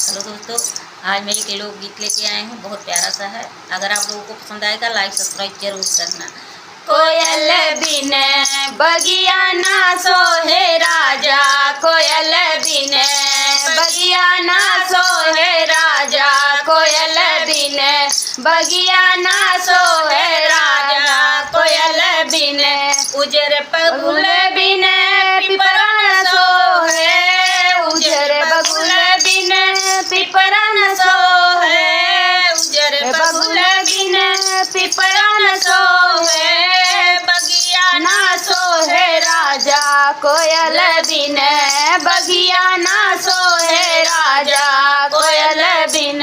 Hello दोस्तों, आज मैं एक लोकगीत लेके आए हूँ। बहुत प्यारा सा है। अगर आप लोगों को पसंद आएगा लाइक सब्सक्राइब जरूर करना। कोयल बिन बगिया ना सोहे राजा, कोयल बिन बगिया ना सोहे राजा, कोयल बिन बगिया ना सोहे राजा, कोयल बिन उजर बबुल बिन पिपरा न सोहे, उजर बबुल बिन पिपरा न सोहे, उजर बबुल बिन पिपरा न सोहे, बगिया ना सोहे राजा, कोयल बिन बगिया ना सोहे राजा, कोयल बिन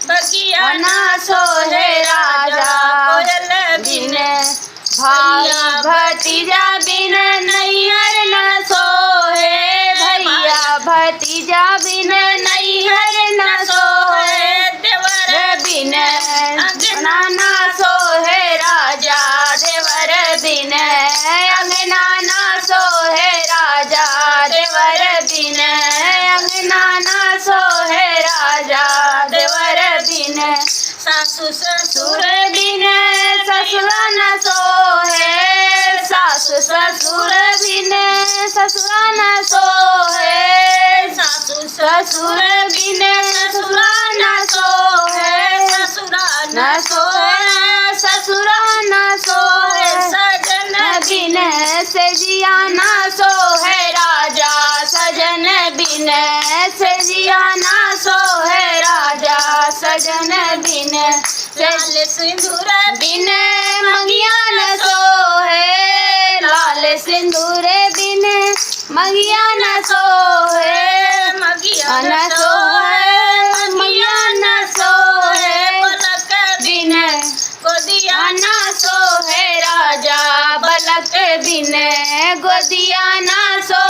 बगिया ना सोहे राजा, कोयल बिन भाई भतीजा बिन नैहर न सोहे, भैया भतीजा बिन नैहर न सोहे, देवर बिन अंगना न सोहे राजा, देवर बिन अंगना न सोहे राजा, देवर बिन अंगना न सोहे राजा, देवर बिन सासु ससुर बिन ससुरा न सोहे, सासु ससुर बिन ससुरा न सोहे, सासु ससुर बिन ससुरा न सोहे, ससुरा न सोहे, ससुरा न सोहे, सजन बिन सेजिया न सोहे राजा, सजन बिन सेजिया न सोहे राजा, सजन बिन लाल सिंदूर बिन मंगिया न सोहे, लाल सिंदूर बिन मंगिया न सोहे, मंगिया न सोहे, मंगिया न सोहे, बलक बिन गोदिया न सोहे राजा, बलक बिन गोदिया न सोहे।